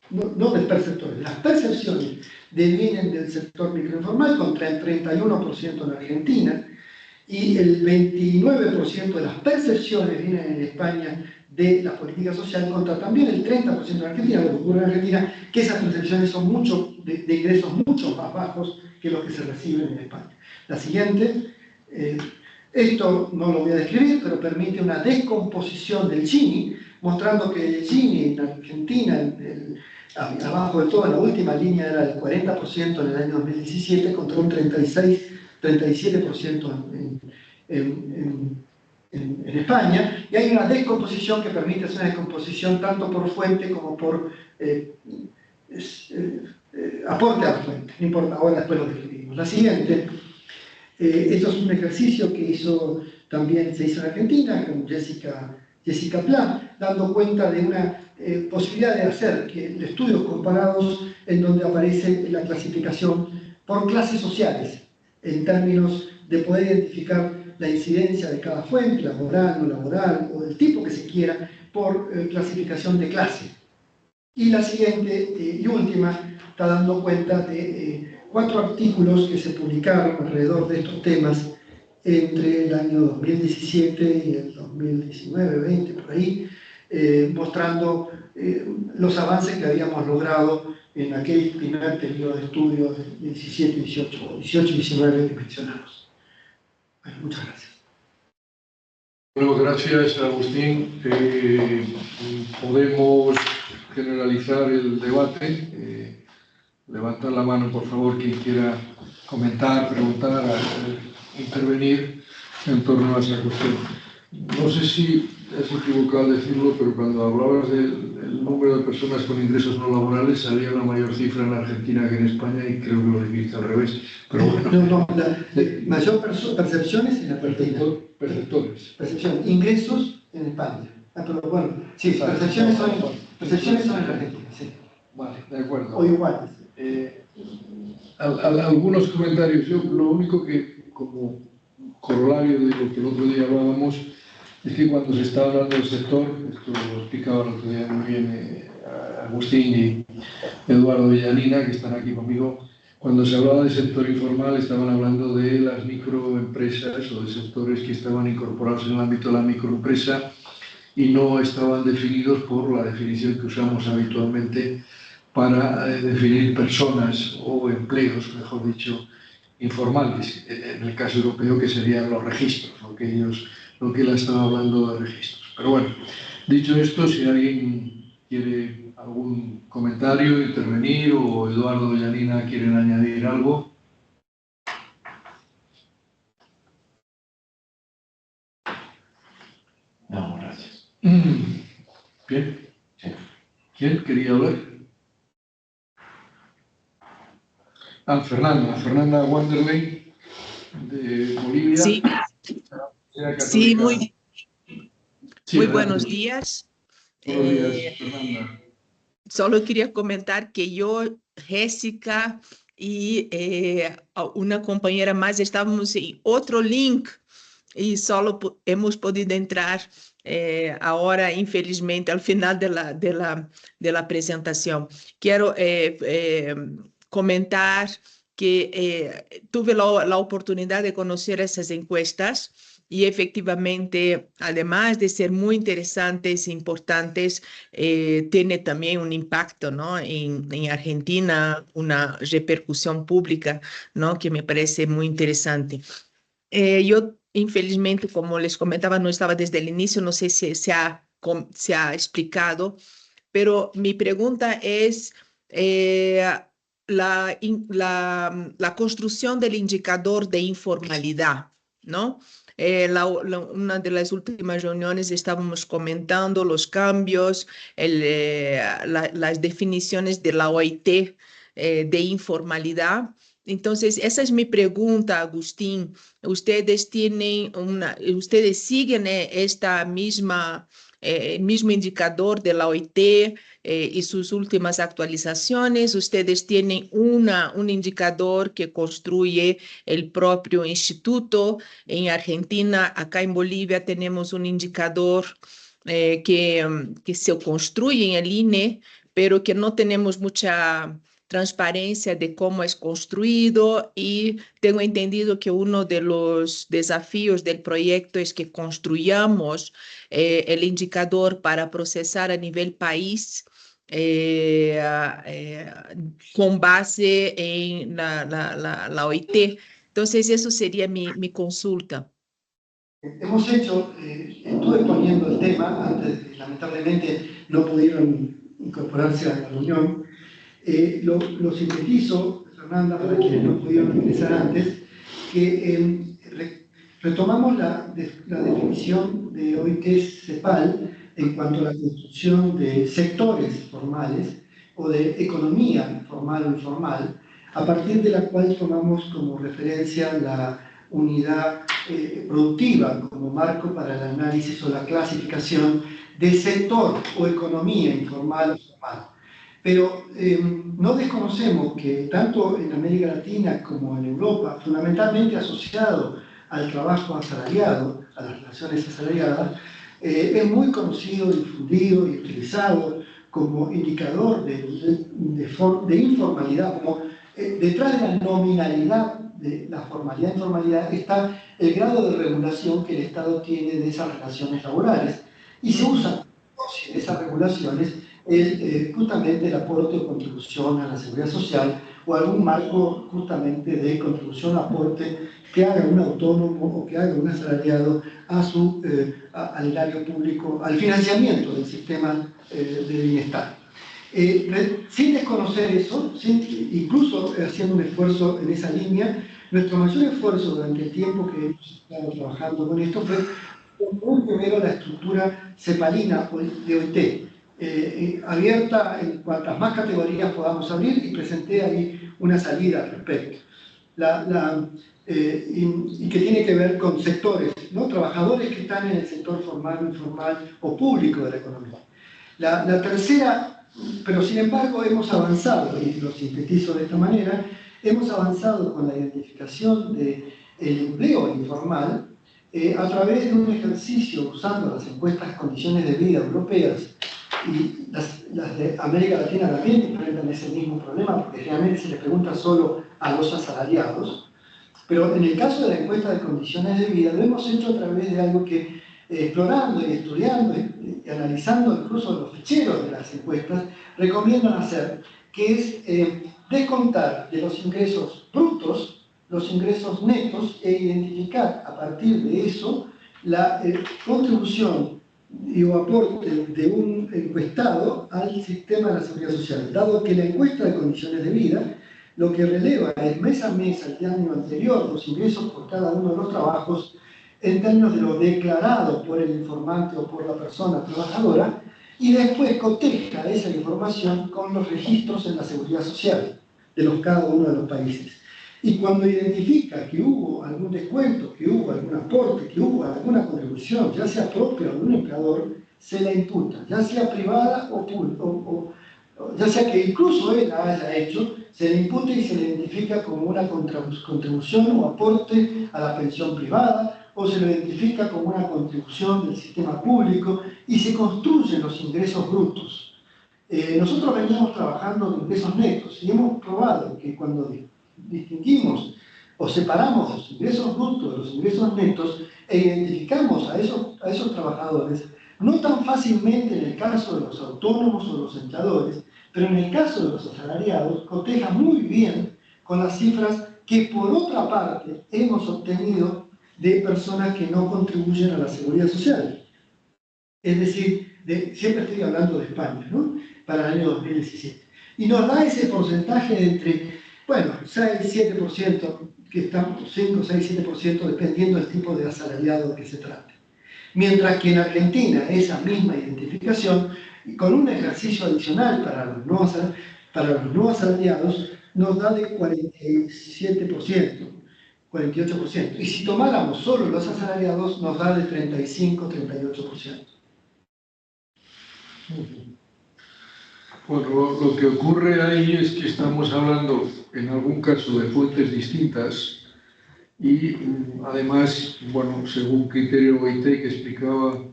no de perceptores, las percepciones devienen del sector microinformal contra el 31% en Argentina, y el 29% de las percepciones vienen en España de la política social, contra también el 30% en Argentina, lo que ocurre en Argentina, que esas percepciones son de ingresos mucho más bajos que los que se reciben en España. La siguiente, esto no lo voy a describir, pero permite una descomposición del Gini, mostrando que el Gini en Argentina, abajo de todo, en la última línea era el 40% en el año 2017 contra un 37% en España, y hay una descomposición que permite hacer una descomposición tanto por fuente como por aporte a la fuente. No importa, ahora después lo describimos. La siguiente, esto es un ejercicio que también se hizo en Argentina con Jessica Pla, dando cuenta de una posibilidad de hacer estudios comparados en donde aparece la clasificación por clases sociales, en términos de poder identificar la incidencia de cada fuente, laboral, no laboral, o del tipo que se quiera, por clasificación de clase. Y la siguiente y última está dando cuenta de 4 artículos que se publicaron alrededor de estos temas entre el año 2017 y el 2019-20, por ahí, mostrando los avances que habíamos logrado en aquel primer periodo de estudio de 17, 18 y 19 que mencionamos. Bueno, muchas gracias. Bueno, gracias, Agustín. Podemos generalizar el debate. Levantar la mano, por favor, quien quiera comentar, preguntar, intervenir en torno a esa cuestión. No sé si es equivocado al decirlo, pero cuando hablabas del número de personas con ingresos no laborales, salía una mayor cifra en Argentina que en España, y creo que lo dijiste al revés. Pero bueno. No, mayor percepciones en Argentina. Perceptores. Percepción, ingresos en España. Pero bueno, sí, percepciones son en Argentina, sí. Vale, de acuerdo. O iguales. Algunos comentarios. Yo lo único que, como corolario de lo que el otro día hablábamos, es que cuando se estaba hablando del sector, esto lo explicaba el otro día muy bien Agustín y Eduardo Villanina, que están aquí conmigo, cuando se hablaba del sector informal estaban hablando de las microempresas o de sectores que estaban incorporados en el ámbito de la microempresa y no estaban definidos por la definición que usamos habitualmente para definir personas o empleos, mejor dicho, informales, en el caso europeo, que serían los registros, lo que él estaba hablando de registros. Pero bueno, dicho esto, si alguien quiere algún comentario, intervenir, o Eduardo y Yanina quieren añadir algo. No, gracias. Bien. Sí. ¿Quién quería hablar? Fernanda Wanderley, de Bolivia. Sí, sí, muy buenos días. Buenos días, Fernanda. Solo quería comentar que yo, Jessica y una compañera más estábamos en otro link y solo hemos podido entrar ahora, infelizmente, al final de la presentación. Quiero comentar que tuve la oportunidad de conocer esas encuestas y efectivamente, además de ser muy interesantes e importantes, tiene también un impacto, ¿no? En Argentina, una repercusión pública, ¿no? Que me parece muy interesante. Yo, infelizmente, como les comentaba, no estaba desde el inicio, no sé si se ha explicado, pero mi pregunta es la construcción del indicador de informalidad, ¿no? Una de las últimas reuniones estábamos comentando los cambios, las definiciones de la OIT de informalidad. Entonces, esa es mi pregunta, Agustín. ¿Ustedes siguen esta mismo indicador de la OIT y sus últimas actualizaciones? ¿Ustedes tienen un indicador que construye el propio instituto? En Argentina, acá en Bolivia, tenemos un indicador que se construye en el INE, pero que no tenemos mucha transparencia de cómo es construido y tengo entendido que uno de los desafíos del proyecto es que construyamos el indicador para procesar a nivel país con base en la OIT. Entonces, eso sería mi consulta. Hemos hecho, estuve poniendo el tema, antes lamentablemente no pudieron incorporarse a la reunión. Lo sintetizo, Fernanda, para quienes no pudieron ingresar antes, que retomamos la definición de OIT-CEPAL en cuanto a la construcción de sectores formales o de economía formal o informal, a partir de la cual tomamos como referencia la unidad productiva como marco para el análisis o la clasificación de sector o economía informal o formal. Pero no desconocemos que tanto en América Latina como en Europa, fundamentalmente asociado al trabajo asalariado, a las relaciones asalariadas, es muy conocido, difundido y utilizado como indicador de informalidad, como detrás de la nominalidad de la formalidad e informalidad está el grado de regulación que el Estado tiene de esas relaciones laborales y se usa de esas regulaciones justamente el aporte o contribución a la seguridad social o algún marco justamente de contribución o aporte que haga un autónomo o que haga un asalariado al erario público, al financiamiento del sistema de bienestar. Sin desconocer eso, incluso haciendo un esfuerzo en esa línea, nuestro mayor esfuerzo durante el tiempo que hemos estado trabajando con esto fue primero la estructura cepalina de OIT, abierta en cuantas más categorías podamos abrir, y presenté ahí una salida al respecto. Y que tiene que ver con sectores, ¿no? Trabajadores que están en el sector formal, informal o público de la economía. La tercera, pero sin embargo hemos avanzado, y lo sintetizo de esta manera, hemos avanzado con la identificación del empleo informal a través de un ejercicio usando las encuestas Condiciones de Vida europeas, y las de América Latina también enfrentan ese mismo problema, porque realmente se les pregunta solo a los asalariados. Pero en el caso de la encuesta de Condiciones de Vida, lo hemos hecho a través de algo que, explorando y estudiando y analizando incluso los ficheros de las encuestas, recomiendan hacer, que es descontar de los ingresos brutos los ingresos netos e identificar a partir de eso la contribución o aporte de un encuestado al sistema de la seguridad social, dado que la encuesta de Condiciones de Vida lo que releva es mes a mes al año anterior los ingresos por cada uno de los trabajos en términos de lo declarado por el informante o por la persona trabajadora, y después coteja esa información con los registros en la seguridad social de cada uno de los países. Y cuando identifica que hubo algún descuento, que hubo algún aporte, que hubo alguna contribución, ya sea propia o de un empleador, se la imputa, ya sea privada o pública, ya sea que incluso él la haya hecho, se le imputa y se le identifica como una contribución o aporte a la pensión privada, o se lo identifica como una contribución del sistema público, y se construyen los ingresos brutos. Nosotros veníamos trabajando en ingresos netos y hemos probado que cuando distinguimos o separamos los ingresos brutos de los ingresos netos e identificamos a esos trabajadores, no tan fácilmente en el caso de los autónomos o los empleadores, pero en el caso de los asalariados, coteja muy bien con las cifras que por otra parte hemos obtenido de personas que no contribuyen a la seguridad social. Es decir, siempre estoy hablando de España, ¿no? Para el año 2017. Y nos da ese porcentaje de entre, bueno, 6-7%, que estamos 5, 6, 7%, dependiendo del tipo de asalariado que se trate. Mientras que en Argentina, esa misma identificación, con un ejercicio adicional para los no asalariados, nos da de 47%, 48%. Y si tomáramos solo los asalariados, nos da de 35-38%. Bueno, lo que ocurre ahí es que estamos hablando, en algún caso, de fuentes distintas y, además, bueno, según criterio OIT que explicaba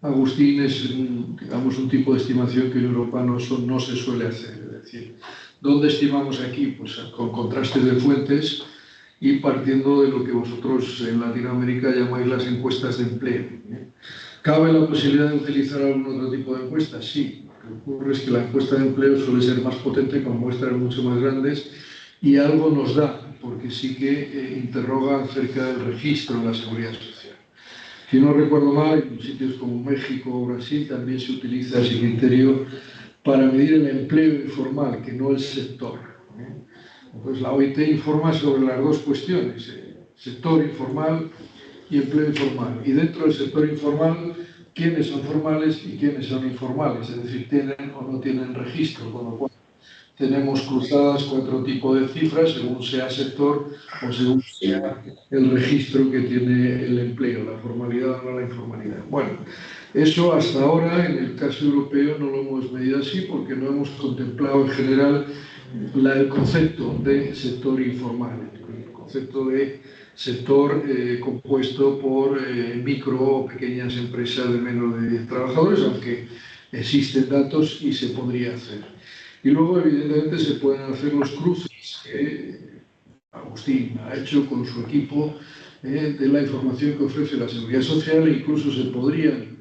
Agustín, es, digamos, un tipo de estimación que en Europa no se suele hacer. Es decir, ¿Dónde estimamos aquí? Pues con contrastes de fuentes y partiendo de lo que vosotros en Latinoamérica llamáis las encuestas de empleo. ¿Cabe la posibilidad de utilizar algún otro tipo de encuestas? Sí. Lo que ocurre es que la encuesta de empleo suele ser más potente con muestras mucho más grandes y algo nos da, porque sí que interroga acerca del registro de la seguridad social. Si no recuerdo mal, en sitios como México o Brasil también se utiliza ese criterio para medir el empleo informal, que no el sector. Entonces la OIT informa sobre las dos cuestiones, sector informal y empleo informal. Y dentro del sector informal, quiénes son formales y quiénes son informales, es decir, tienen o no tienen registro, con lo cual tenemos cruzadas 4 tipos de cifras según sea sector o según sea el registro que tiene el empleo, la formalidad o la informalidad. Bueno, eso hasta ahora en el caso europeo no lo hemos medido así porque no hemos contemplado en general el concepto de sector informal, el concepto de sector compuesto por micro o pequeñas empresas de menos de 10 trabajadores, aunque existen datos y se podría hacer. Y luego, evidentemente, se pueden hacer los cruces que Agustín ha hecho con su equipo de la información que ofrece la Seguridad Social e incluso se podrían,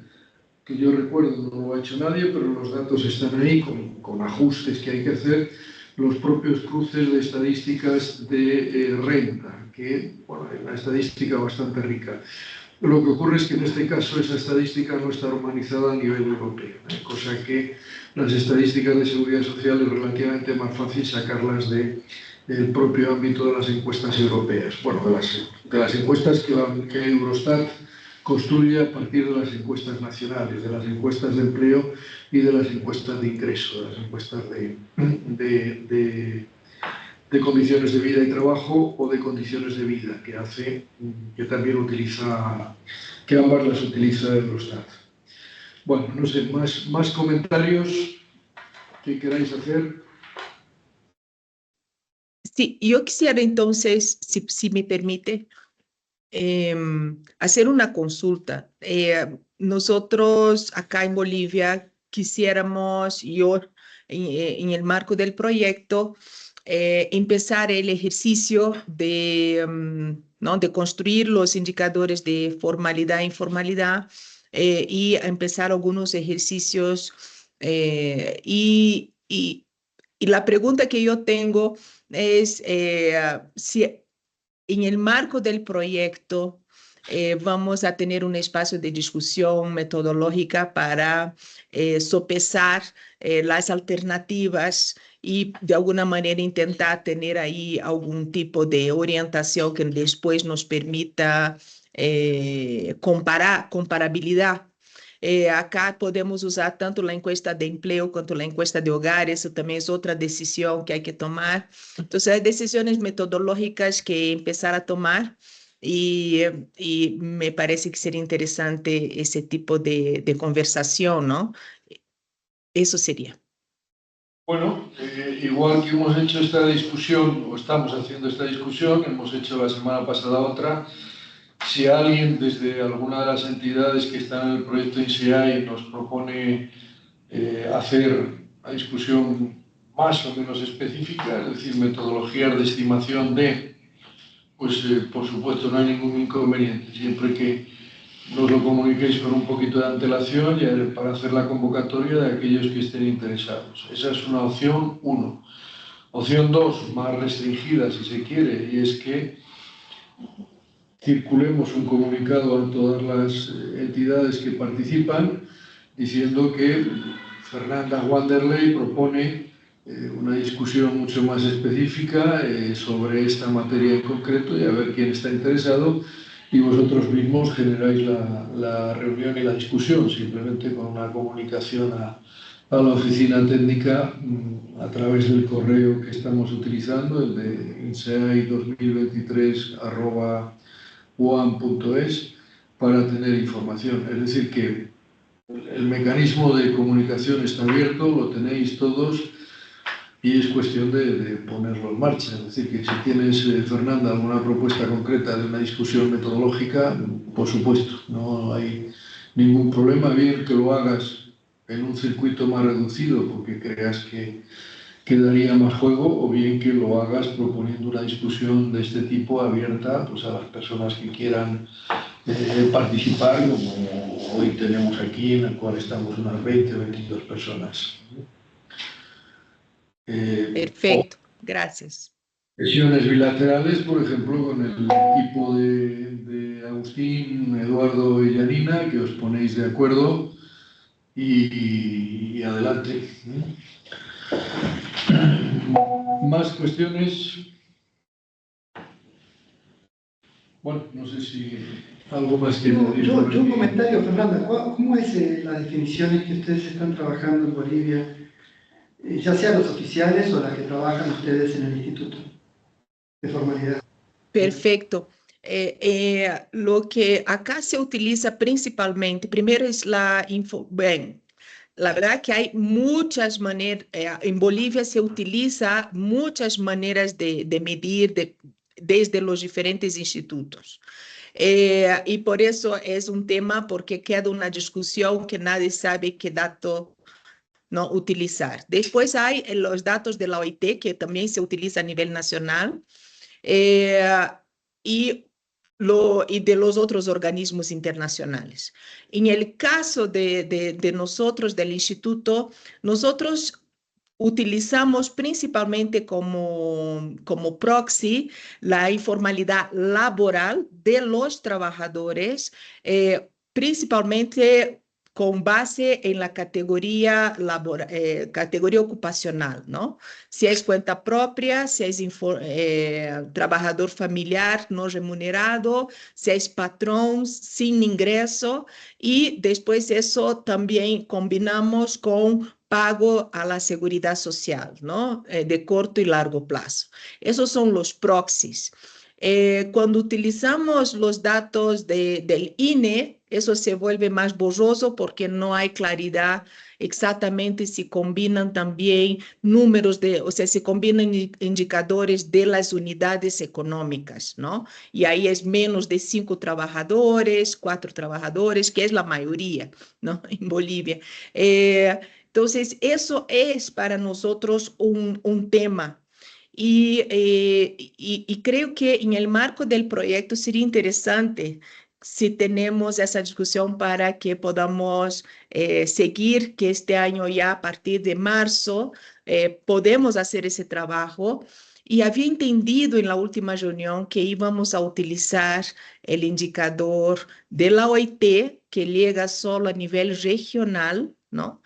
que yo recuerdo, no lo ha hecho nadie, pero los datos están ahí con ajustes que hay que hacer, los propios cruces de estadísticas de renta, que bueno, es una estadística bastante rica. Lo que ocurre es que en este caso esa estadística no está organizada a nivel europeo, cosa que las estadísticas de seguridad social es relativamente más fácil sacarlas del propio ámbito de las encuestas europeas. Bueno, de las encuestas que Eurostat construye a partir de las encuestas nacionales, de las encuestas de empleo y de las encuestas de ingreso, de las encuestas de condiciones de vida y trabajo o de condiciones de vida, que también utiliza, que ambas las utiliza Eurostat. Bueno, no sé, más comentarios que queráis hacer. Sí, yo quisiera entonces, si me permite, hacer una consulta. Nosotros acá en Bolivia quisiéramos, yo en el marco del proyecto, empezar el ejercicio ¿no? de construir los indicadores de formalidad e informalidad y empezar algunos ejercicios. Y la pregunta que yo tengo es si en el marco del proyecto vamos a tener un espacio de discusión metodológica para sopesar las alternativas y de alguna manera intentar tener ahí algún tipo de orientación que después nos permita comparabilidad. Acá podemos usar tanto la encuesta de empleo quanto la encuesta de hogar, eso también es otra decisión que hay que tomar. Entonces, hay decisiones metodológicas que empezar a tomar y me parece que sería interesante ese tipo de conversación, ¿no? Eso sería. Bueno, igual que hemos hecho esta discusión, o estamos haciendo esta discusión, hemos hecho la semana pasada otra. Si alguien desde alguna de las entidades que están en el proyecto INSEAD nos propone hacer una discusión más o menos específica, es decir, metodologías de estimación pues por supuesto no hay ningún inconveniente, siempre que nos lo comuniquéis con un poquito de antelación y para hacer la convocatoria de aquellos que estén interesados. Esa es una opción 1. Opción 2, más restringida si se quiere, y es que circulemos un comunicado a todas las entidades que participan diciendo que Fernanda Wanderley propone una discusión mucho más específica sobre esta materia en concreto y a ver quién está interesado y vosotros mismos generáis la reunión y la discusión simplemente con una comunicación a la oficina técnica a través del correo que estamos utilizando, el de inseai2023@uam.es, para tener información. Es decir, que el mecanismo de comunicación está abierto, lo tenéis todos y es cuestión de ponerlo en marcha. Es decir, que si tienes, Fernanda, alguna propuesta concreta de una discusión metodológica, por supuesto, no hay ningún problema, bien que lo hagas en un circuito más reducido porque creas que que daría más juego, o bien que lo hagas proponiendo una discusión de este tipo abierta pues, a las personas que quieran participar, como hoy tenemos aquí, en el cual estamos unas 20 o 22 personas. Perfecto, gracias. Sesiones bilaterales, por ejemplo, con el equipo de Agustín, Eduardo y Janina, que os ponéis de acuerdo y adelante. Más cuestiones. Bueno, no sé si algo más que añadir. Yo un comentario, Fernanda. ¿Cómo es las definiciones que ustedes están trabajando en Bolivia, ya sean los oficiales o las que trabajan ustedes en el instituto de formalidad? Perfecto. Lo que acá se utiliza principalmente, primero es la la verdad que hay muchas maneras, en Bolivia se utiliza muchas maneras de medir desde los diferentes institutos. Y por eso es un tema porque queda una discusión que nadie sabe qué dato no utilizar. Después hay los datos de la OIT que también se utiliza a nivel nacional. Y de los otros organismos internacionales. En el caso de nosotros, del instituto, nosotros utilizamos principalmente como proxy la informalidad laboral de los trabajadores, principalmente con base en la categoría ocupacional, ¿no? Si es cuenta propia, si es trabajador familiar no remunerado, si es patrón sin ingreso, y después eso también combinamos con pago a la seguridad social, ¿no? De corto y largo plazo. Esos son los proxies. Cuando utilizamos los datos del INE, eso se vuelve más borroso porque no hay claridad exactamente si combinan también números o sea, si combinan indicadores de las unidades económicas, ¿no? Y ahí es menos de 5 trabajadores, 4 trabajadores, que es la mayoría, ¿no? En Bolivia. Entonces, eso es para nosotros un tema. Y creo que en el marco del proyecto sería interesante si tenemos esa discusión para que podamos seguir, que este año ya a partir de marzo podemos hacer ese trabajo. Y había entendido en la última reunión que íbamos a utilizar el indicador de la OIT, que llega solo a nivel regional, ¿no?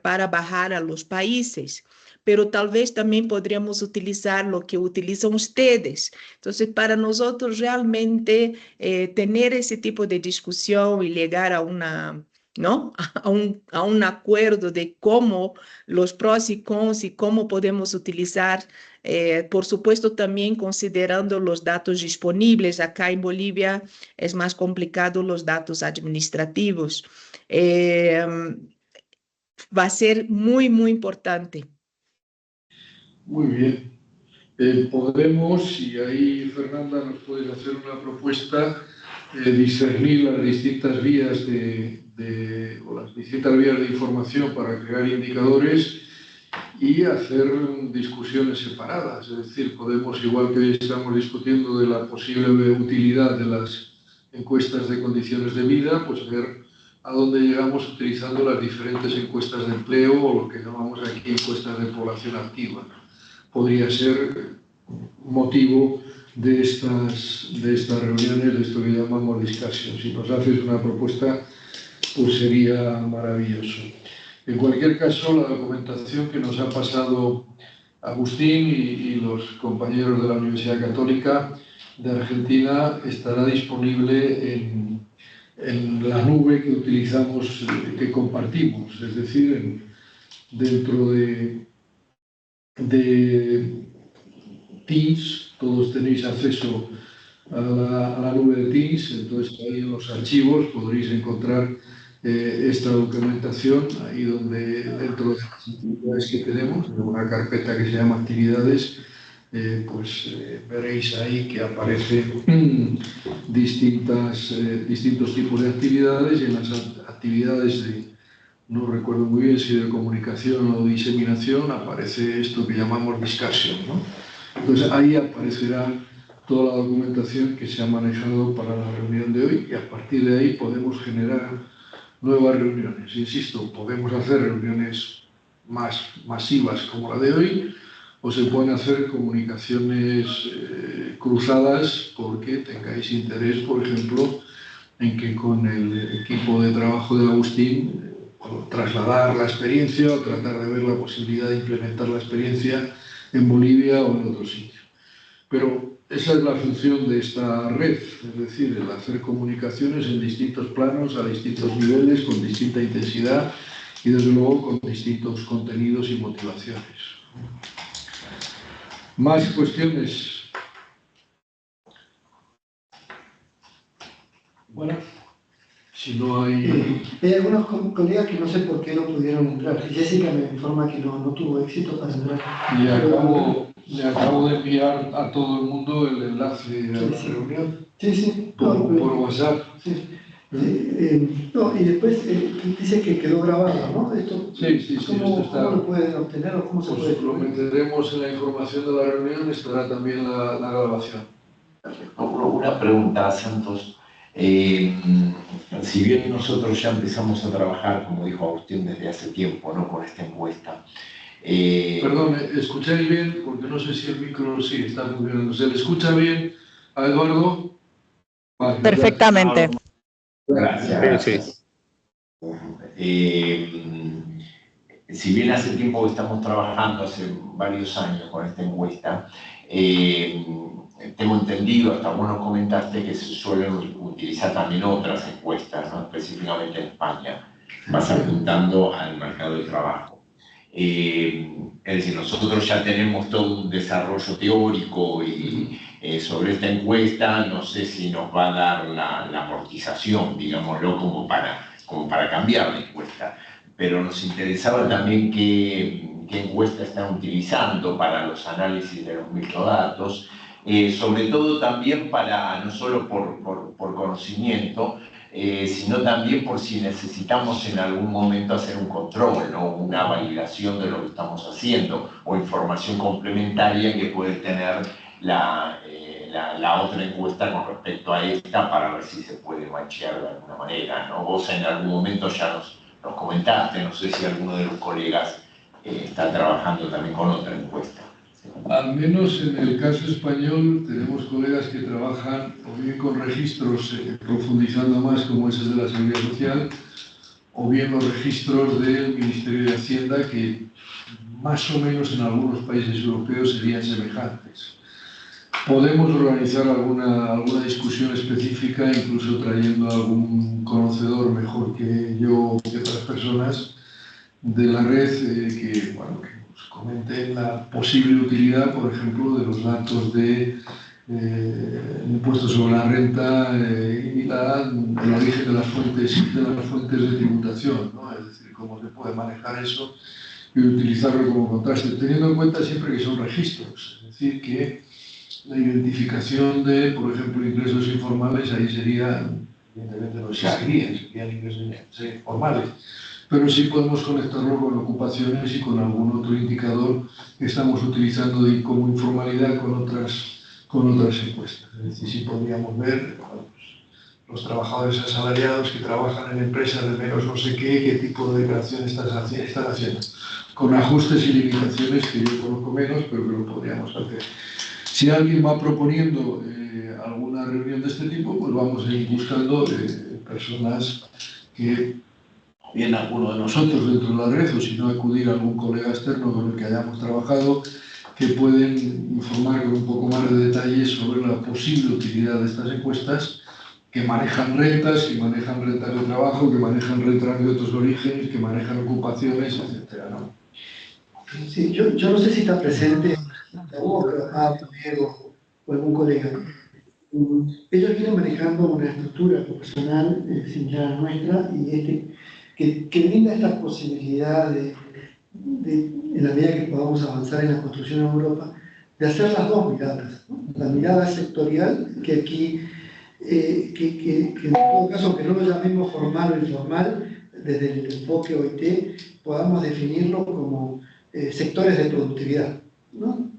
Para bajar a los países. Pero tal vez también podríamos utilizar lo que utilizan ustedes. Entonces, para nosotros realmente tener ese tipo de discusión y llegar a ¿no? a un acuerdo de cómo los pros y cons y cómo podemos utilizar, por supuesto también considerando los datos disponibles. Acá en Bolivia es más complicado los datos administrativos. Va a ser muy, muy importante. Muy bien. Podemos, y ahí Fernanda nos puede hacer una propuesta, discernir las distintas vías o las distintas vías de información para crear indicadores y hacer discusiones separadas. Es decir, podemos, igual que hoy estamos discutiendo de la posible utilidad de las encuestas de condiciones de vida, pues ver a dónde llegamos utilizando las diferentes encuestas de empleo o lo que llamamos aquí encuestas de población activa. Podría ser motivo de estas reuniones, de esto que llamamos discussion. Si nos haces una propuesta, pues sería maravilloso. En cualquier caso, la documentación que nos ha pasado Agustín y los compañeros de la Universidad Católica de Argentina estará disponible en la nube que utilizamos, que compartimos, es decir, dentro de Teams. Todos tenéis acceso a la nube de Teams, entonces ahí en los archivos podréis encontrar esta documentación, ahí donde dentro de las actividades que tenemos, en una carpeta que se llama actividades, veréis ahí que aparecen distintos tipos de actividades, y en las actividades no recuerdo muy bien si de comunicación o diseminación, aparece esto que llamamos discussion, ¿no? Entonces ahí aparecerá toda la documentación que se ha manejado para la reunión de hoy y a partir de ahí podemos generar nuevas reuniones. Insisto, podemos hacer reuniones más masivas como la de hoy o se pueden hacer comunicaciones cruzadas porque tengáis interés, por ejemplo, en que con el equipo de trabajo de Agustín trasladar la experiencia o tratar de ver la posibilidad de implementar la experiencia en Bolivia o en otro sitio. Pero esa es la función de esta red, es decir, el hacer comunicaciones en distintos planos, a distintos niveles, con distinta intensidad y desde luego con distintos contenidos y motivaciones. Más cuestiones. Bueno, si no hay... Hay algunos colegas que no sé por qué no pudieron entrar. Jessica me informa que no tuvo éxito para entrar. Le acabo de enviar a todo el mundo el enlace a la reunión. Sí. Por WhatsApp. Sí. No, y después dice que quedó grabado, ¿no? Esto, Sí, ¿cómo, esto está... ¿Cómo lo pueden obtener o cómo se puede? Lo meteremos en la información de la reunión, estará también la grabación. Una pregunta, Santos. Si bien nosotros ya empezamos a trabajar, como dijo Agustín, desde hace tiempo, ¿no?, con esta encuesta. Perdón, ¿escucháis bien? Porque no sé si el micro sí está funcionando. ¿Se le escucha bien a Eduardo? Vale, perfectamente. Gracias. Si bien hace tiempo que estamos trabajando, hace varios años con esta encuesta, tengo entendido, hasta vos nos comentaste, que se suelen utilizar también otras encuestas, ¿no?, específicamente en España, más apuntando al mercado de trabajo. Es decir, nosotros ya tenemos todo un desarrollo teórico y, sobre esta encuesta, no sé si nos va a dar la amortización, digámoslo, como para cambiar la encuesta. Pero nos interesaba también qué encuesta están utilizando para los análisis de los microdatos, sobre todo también para, no solo por conocimiento, sino también por si necesitamos en algún momento hacer un control, ¿no?, una validación de lo que estamos haciendo o información complementaria que puede tener la otra encuesta con respecto a esta para ver si se puede machear de alguna manera, ¿no? Vos en algún momento ya nos comentaste, no sé si alguno de los colegas está trabajando también con otra encuesta. Al menos en el caso español tenemos colegas que trabajan o bien con registros profundizando más, como es el de la Seguridad Social, o bien los registros del Ministerio de Hacienda, que más o menos en algunos países europeos serían semejantes. Podemos organizar alguna discusión específica, incluso trayendo a algún conocedor mejor que yo que otras personas de la red que nos comenten la posible utilidad, por ejemplo, de los datos de impuestos sobre la renta y el origen de las fuentes de tributación, ¿no? Es decir, cómo se puede manejar eso y utilizarlo como contraste, teniendo en cuenta siempre que son registros, es decir, que la identificación de, por ejemplo, ingresos informales, ahí sería, evidentemente no existirían, serían ingresos formales, pero sí podemos conectarlo con ocupaciones y con algún otro indicador que estamos utilizando como informalidad con otras encuestas. Es decir, sí podríamos ver los trabajadores asalariados que trabajan en empresas de menos no sé qué tipo de declaración están haciendo, con ajustes y limitaciones que yo conozco menos, pero que lo podríamos hacer. Si alguien va proponiendo alguna reunión de este tipo, pues vamos a ir buscando personas que, bien alguno de nosotros dentro de la red, o si no acudir a algún colega externo con el que hayamos trabajado, que pueden informar con un poco más de detalles sobre la posible utilidad de estas encuestas, que manejan rentas, que manejan rentas de trabajo, que manejan rentas de otros orígenes, que manejan ocupaciones, etc., ¿no? Sí, yo no sé si está presente Diego o algún colega. Ellos vienen manejando una estructura profesional similar a la nuestra y que brinda esta posibilidad de, en la medida que podamos avanzar en la construcción en Europa, de hacer las dos miradas, ¿no? La mirada sectorial, que aquí, que en todo caso, que no lo llamemos formal o informal, desde el enfoque OIT, podamos definirlo como sectores de productividad, ¿no?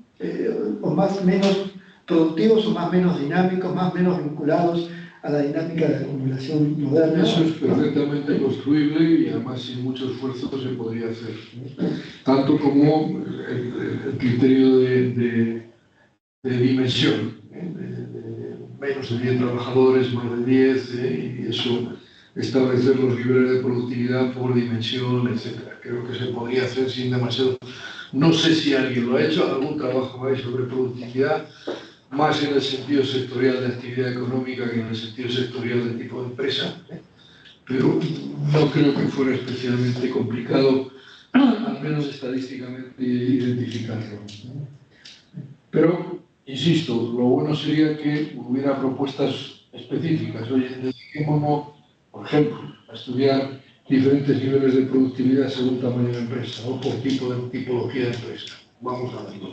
O más o menos productivos o más o menos dinámicos, más o menos vinculados a la dinámica de la acumulación moderna. Eso es perfectamente construible y además sin mucho esfuerzo se podría hacer. Tanto como el criterio de dimensión, de menos de 10 trabajadores, más de 10, y eso, establecer los niveles de productividad por dimensión, etc. Creo que se podría hacer sin demasiado. No sé si alguien lo ha hecho, algún trabajo hay sobre productividad, más en el sentido sectorial de actividad económica que en el sentido sectorial de tipo de empresa, pero no creo que fuera especialmente complicado, al menos estadísticamente, identificarlo. Pero, insisto, lo bueno sería que hubiera propuestas específicas. Oye, dediquémonos, por ejemplo, a estudiar diferentes niveles de productividad según tamaño de empresa o por tipología de empresa. Vamos a verlo.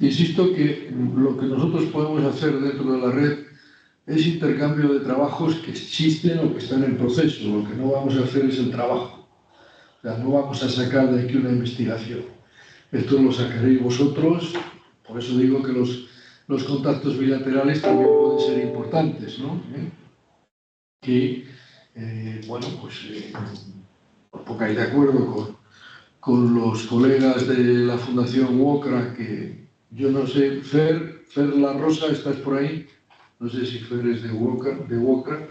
Insisto que lo que nosotros podemos hacer dentro de la red es intercambio de trabajos que existen o que están en proceso. Lo que no vamos a hacer es el trabajo. O sea, no vamos a sacar de aquí una investigación. Esto lo sacaréis vosotros. Por eso digo que los contactos bilaterales también pueden ser importantes, ¿no? Que, bueno, pues os pongáis de acuerdo con los colegas de la Fundación WOCRA, que yo no sé, Fer La Rosa, ¿estás por ahí? No sé si Fer es de WOCRA.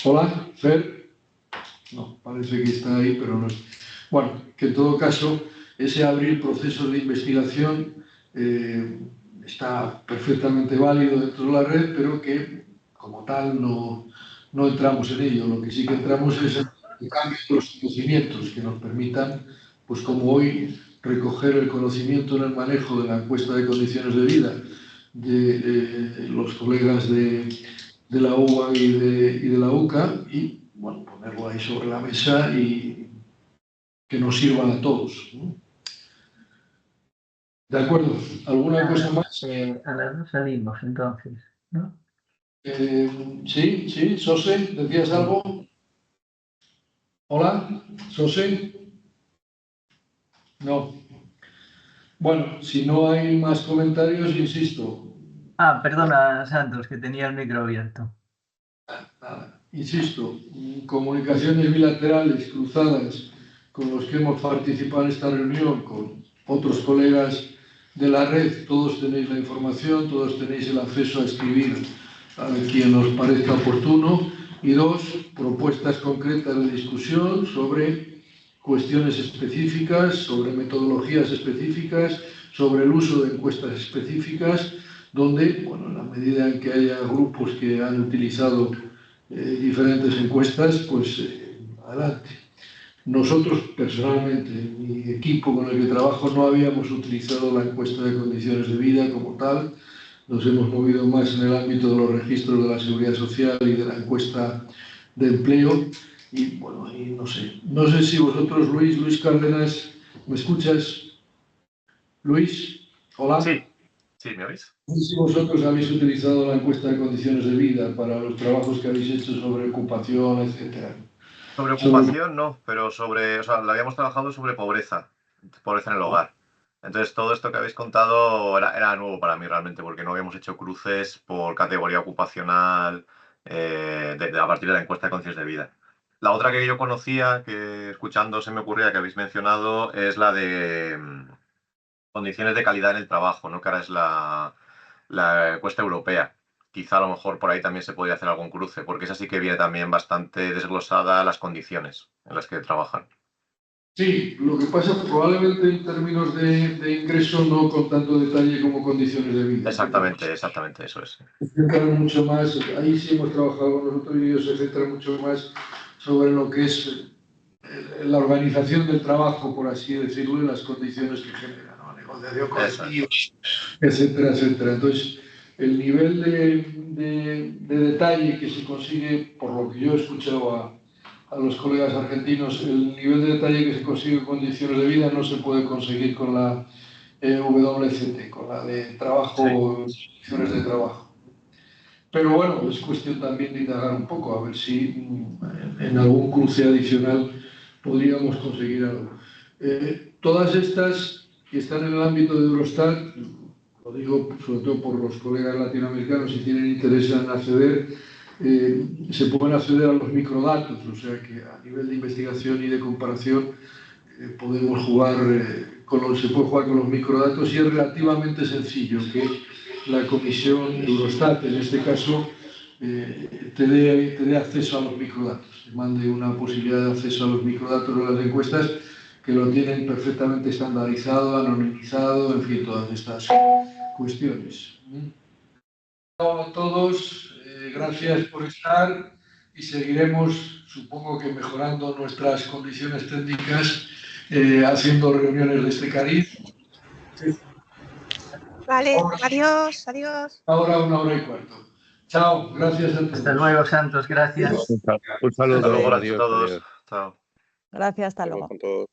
Hola, Fer. No, parece que está ahí, pero no. Bueno, que en todo caso, ese abrir procesos de investigación está perfectamente válido dentro de la red, pero que como tal no entramos en ello. Lo que sí que entramos es en el cambio de los conocimientos que nos permitan, pues como hoy, recoger el conocimiento en el manejo de la encuesta de condiciones de vida de los colegas de la UBA y de la UCA y, bueno, ponerlo ahí sobre la mesa y que nos sirvan a todos, ¿no? ¿De acuerdo? ¿Alguna cosa más? A las 2 salimos, entonces, ¿no? Sí, Sose, ¿decías algo? Hola, Sose. No. Bueno, si no hay más comentarios, insisto. Perdona, Santos, que tenía el micro abierto. Nada. Insisto, comunicaciones bilaterales cruzadas con los que hemos participado en esta reunión, con otros colegas de la red, todos tenéis la información, todos tenéis el acceso a escribir a quien os parezca oportuno, y dos, propuestas concretas de discusión sobre cuestiones específicas, sobre metodologías específicas, sobre el uso de encuestas específicas, donde, bueno, en la medida en que haya grupos que han utilizado diferentes encuestas, pues adelante. Nosotros, personalmente, mi equipo con el que trabajo, no habíamos utilizado la encuesta de condiciones de vida como tal. Nos hemos movido más en el ámbito de los registros de la Seguridad Social y de la encuesta de empleo. Y bueno, y no sé si vosotros, Luis Cárdenas, ¿me escuchas? Luis, hola. Sí, ¿me oís? No sé si vosotros habéis utilizado la encuesta de condiciones de vida para los trabajos que habéis hecho sobre ocupación, etcétera. Sobre ocupación no, pero la habíamos trabajado sobre pobreza en el hogar. Entonces todo esto que habéis contado era nuevo para mí realmente, porque no habíamos hecho cruces por categoría ocupacional a partir de la encuesta de condiciones de vida. La otra que yo conocía, que escuchando se me ocurría que habéis mencionado, es la de condiciones de calidad en el trabajo, ¿no? Que ahora es la encuesta europea. Quizá a lo mejor por ahí también se podría hacer algún cruce, porque esa sí que viene también bastante desglosada las condiciones en las que trabajan. Sí, lo que pasa probablemente en términos de ingreso no con tanto detalle como condiciones de vida. Exactamente, eso es. Se centran mucho más, ahí sí hemos trabajado con nosotros y ellos se centran mucho más sobre lo que es la organización del trabajo, por así decirlo, y las condiciones que generan, ¿no? Negociación colectiva, etcétera, etcétera. Entonces, el nivel de detalle que se consigue, por lo que yo he escuchado a los colegas argentinos, el nivel de detalle que se consigue en condiciones de vida no se puede conseguir con la WCT, con la de trabajo, condiciones de trabajo. Pero bueno, es cuestión también de indagar un poco, a ver si en algún cruce adicional podríamos conseguir algo. Todas estas que están en el ámbito de Eurostat, lo digo sobre todo por los colegas latinoamericanos, si tienen interés en acceder, se pueden acceder a los microdatos, o sea que a nivel de investigación y de comparación podemos jugar se puede jugar con los microdatos y es relativamente sencillo que la comisión Eurostat, en este caso, te dé acceso a los microdatos, te mande una posibilidad de acceso a los microdatos de las encuestas que lo tienen perfectamente estandarizado, anonimizado, en fin, todas estas cuestiones. A todos, gracias por estar y seguiremos, supongo que mejorando nuestras condiciones técnicas, haciendo reuniones de este cariz. Vale, adiós, adiós. Ahora 1h15. Chao, gracias a todos. Hasta luego, Santos, gracias. Un saludo. Hasta luego, Adiós, a todos. adiós. Chao. Gracias, hasta Adiós luego. con todos.